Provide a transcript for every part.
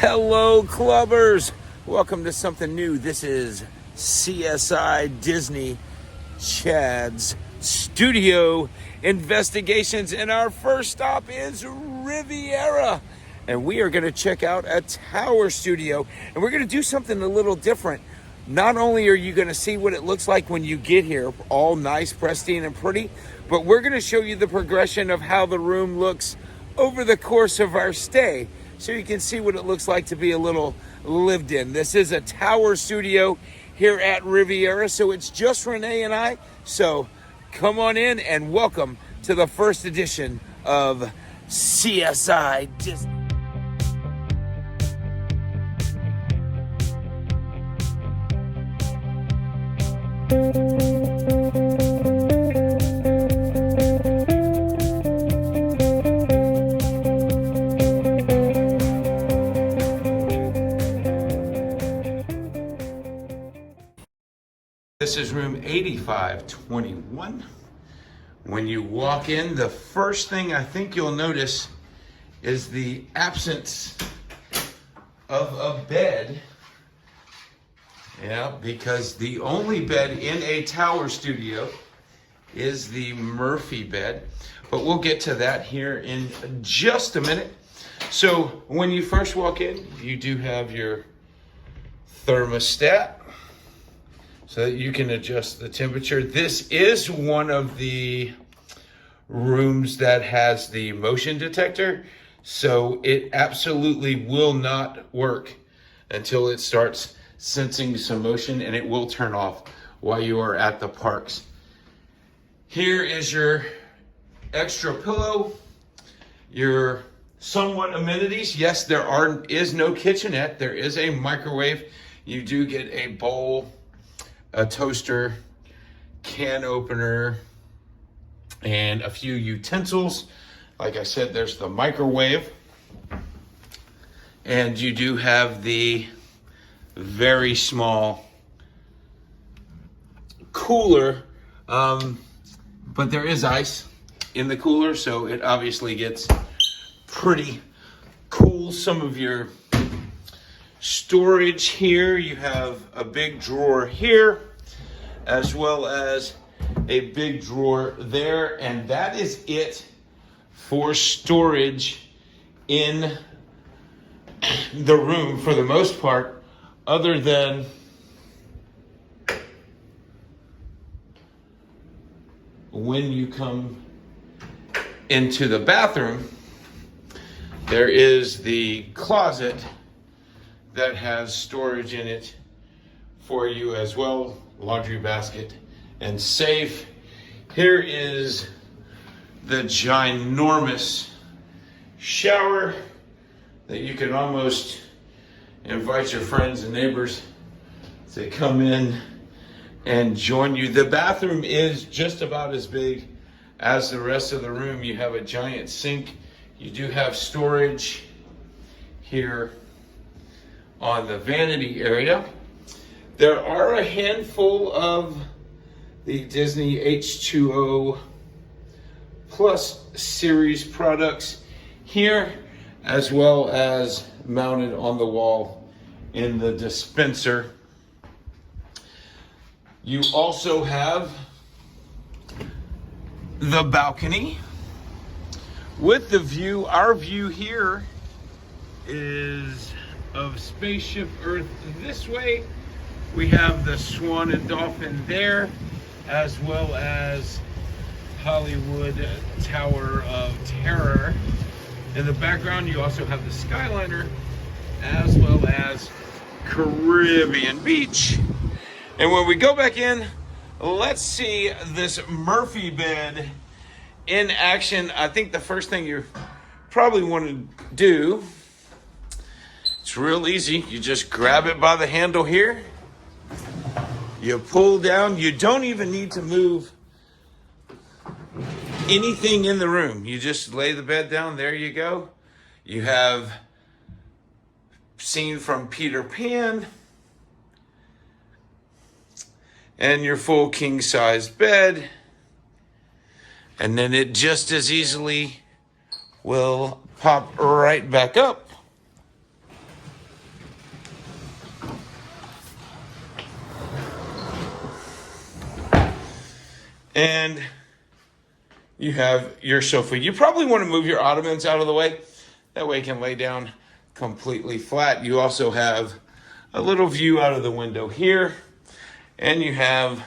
Hello, clubbers. Welcome to something new. This is CSI Disney Chad's Studio Investigations, and our first stop is Riviera. And we are going to check out a tower studio, and we're going to do something a little different. Not only are you going to see what it looks like when you get here, all nice, pristine, and pretty, but we're going to show you the progression of how the room looks over the course of our stay, so you can see what it looks like to be a little lived in. This is a tower studio here at Riviera, so it's just Renee and I. So come on in and welcome to the first edition of CSI Disney. This is room 8521. When you walk in, the first thing I think you'll notice is the absence of a bed. Yeah, because the only bed in a tower studio is the Murphy bed. But we'll get to that here in just a minute. So when you first walk in, you do have your thermostat, so that you can adjust the temperature. This is one of the rooms that has the motion detector, so it absolutely will not work until it starts sensing some motion, and it will turn off while you are at the parks. Here is your extra pillow, your somewhat amenities. Yes, there is no kitchenette. There is a microwave. You do get a bowl, a toaster, can opener, and a few utensils. Like I said, there's the microwave. And you do have the very small cooler, but there is ice in the cooler, so it obviously gets pretty cool. Some of your storage here, you have a big drawer here, as well as a big drawer there, and that is it for storage in the room for the most part, other than when you come into the bathroom, there is the closet that has storage in it for you as well, laundry basket and safe. Here is the ginormous shower that you can almost invite your friends and neighbors to come in and join you. The bathroom is just about as big as the rest of the room. You have a giant sink. You do have storage here on the vanity area. There are a handful of the Disney H2O Plus series products here, as well as mounted on the wall in the dispenser. You also have the balcony with the view. Our view here is of Spaceship Earth this way. We have the Swan and Dolphin there, as well as Hollywood Tower of Terror. In the background, you also have the Skyliner, as well as Caribbean Beach. And when we go back in, let's see this Murphy bed in action. I think the first thing you probably want to do, it's real easy. You just grab it by the handle here. You pull down. You don't even need to move anything in the room. You just lay the bed down. There you go. You have Scene from Peter Pan and your full king-size bed. And then it just as easily will pop right back up. And you have your sofa. You probably want to move your ottomans out of the way. That way you can lay down completely flat. You also have a little view out of the window here. And you have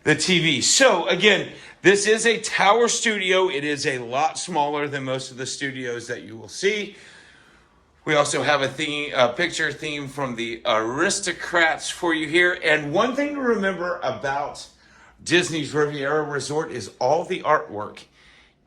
the TV. So again, this is a tower studio. It is a lot smaller than most of the studios that you will see. We also have a picture theme from the Aristocrats for you here. And one thing to remember about Disney's Riviera Resort is all the artwork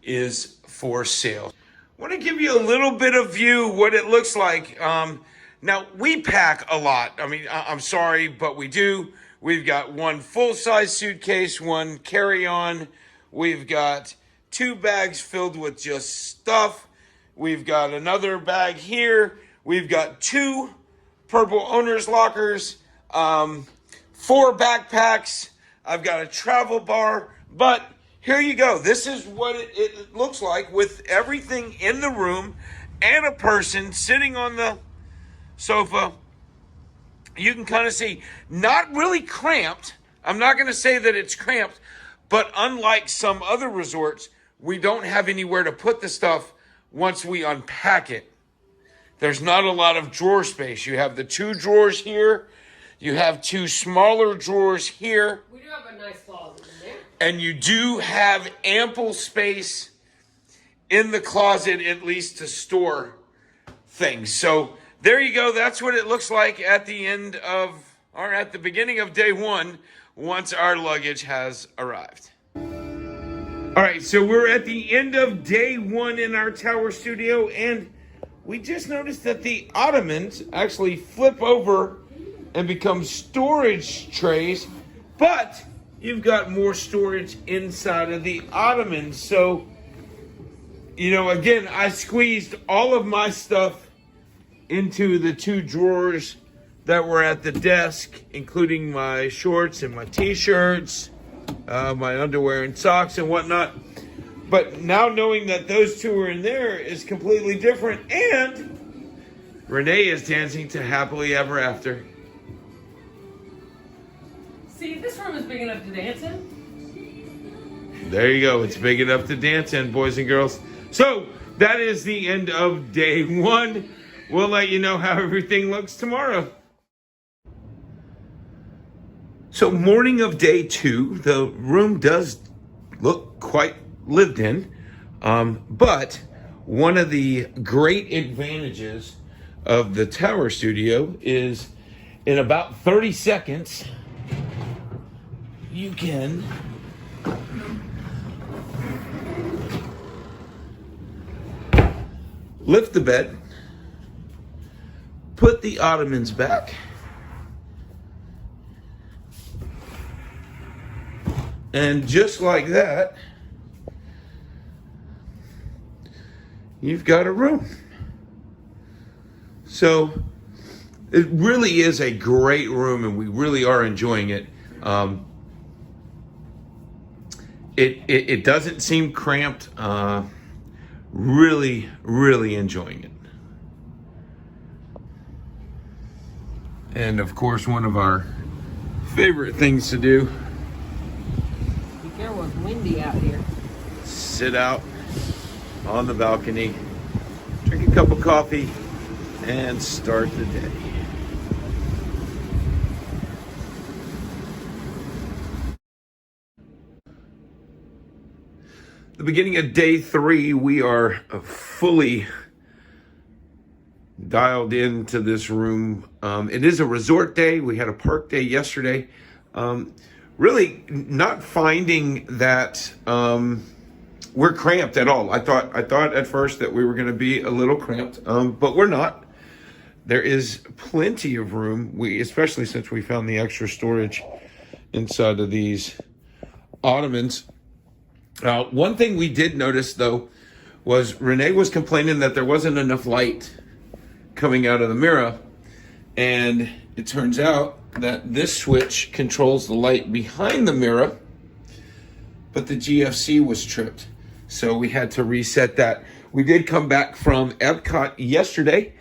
is for sale. I want to give you a little bit of view what it looks like. Now, we pack a lot. I mean, I'm sorry, but we do. We've got one full-size suitcase, one carry-on. We've got 2 bags filled with just stuff. We've got another bag here. We've got 2 purple owner's lockers, 4 backpacks. I've got a travel bar. But here you go. This is what it looks like with everything in the room and a person sitting on the sofa. You can kind of see, not really cramped. I'm not going to say that it's cramped, but unlike some other resorts, we don't have anywhere to put the stuff once we unpack it. There's not a lot of drawer space. You have the 2 drawers here. You have 2 smaller drawers here. We do have a nice closet in there. And you do have ample space in the closet, at least to store things. So there you go. That's what it looks like at the end of, or at the beginning of day 1, once our luggage has arrived. All right, so we're at the end of day 1 in our tower studio, and we just noticed that the ottomans actually flip over and become storage trays, but you've got more storage inside of the ottomans. So, you know, again, I squeezed all of my stuff into the 2 drawers that were at the desk, including my shorts and my t-shirts, my underwear and socks and whatnot. But now knowing that those 2 are in there is completely different. And Renee is dancing to Happily Ever After. See, this room is big enough to dance in. There you go. It's big enough to dance in, boys and girls. So that is the end of day 1. We'll let you know how everything looks tomorrow. So morning of day 2, the room does look quite lived in. But one of the great advantages of the tower studio is in about 30 seconds, you can lift the bed, put the ottomans back, and just like that, you've got a room. So it really is a great room, and we really are enjoying it. It doesn't seem cramped. Really, really enjoying it. And of course, one of our favorite things to do. Be careful, it's windy out here. Sit out on the balcony, drink a cup of coffee, and start the day. The beginning of day 3, we are fully dialed into this room. It is a resort day. We had a park day yesterday. Really not finding that we're cramped at all. I thought at first that we were going to be a little cramped, but we're not. There is plenty of room. Especially since we found the extra storage inside of these ottomans. One thing we did notice though was Renee was complaining that there wasn't enough light coming out of the mirror, and it turns out that this switch controls the light behind the mirror, but the GFC was tripped, so we had to reset that. We did come back from Epcot yesterday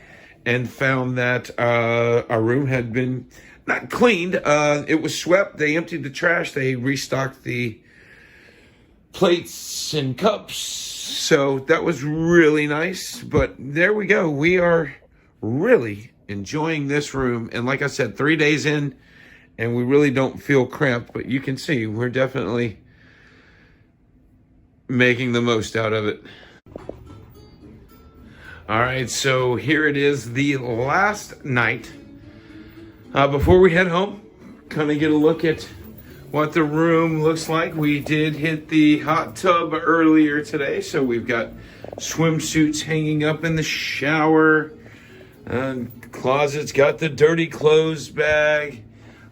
and found that our room had been not cleaned. It was swept. They emptied the trash. They restocked the plates and cups. So that was really nice. But there we go. We are really enjoying this room. And like I said, 3 days in, and we really don't feel cramped. But you can see we're definitely making the most out of it. All right, so here it is, the last night. Before we head home, kind of get a look at what the room looks like. We did hit the hot tub earlier today, so we've got swimsuits hanging up in the shower. Closet's got the dirty clothes bag.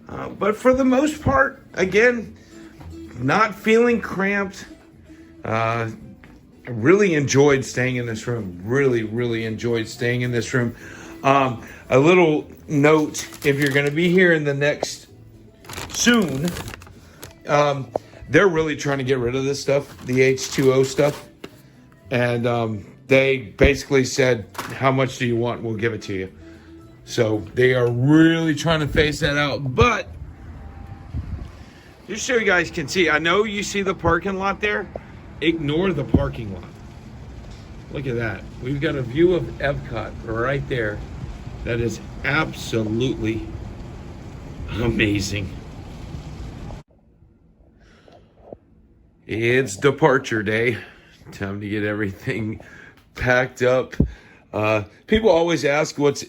But for the most part, again, not feeling cramped. I really enjoyed staying in this room. Really enjoyed staying in this room. A little note, if you're going to be here in the next soon, they're really trying to get rid of this stuff, the H2O stuff. And they basically said, how much do you want? We'll give it to you. So they are really trying to phase that out. But just so you guys can see, I know you see the parking lot there. Ignore the parking lot. Look at that. We've got a view of Epcot right there. That is absolutely amazing. It's departure day. Time to get everything packed up. People always ask what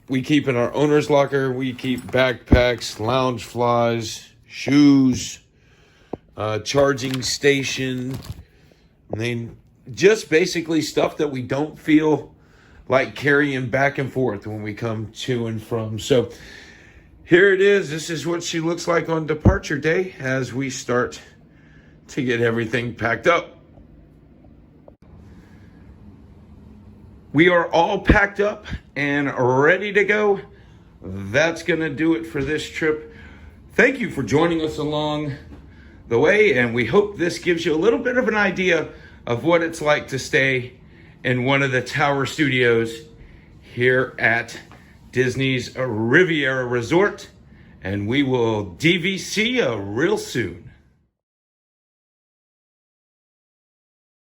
we keep in our owner's locker. We keep backpacks, lounge flies, shoes, charging station. I mean, just basically stuff that we don't feel like carrying back and forth when we come to and from. So here it is. This is what she looks like on departure day as we start to get everything packed up. We are all packed up and ready to go. That's going to do it for this trip. Thank you for joining us along the way, and we hope this gives you a little bit of an idea of what it's like to stay in one of the tower studios here at Disney's Riviera Resort. And we will DVC you real soon.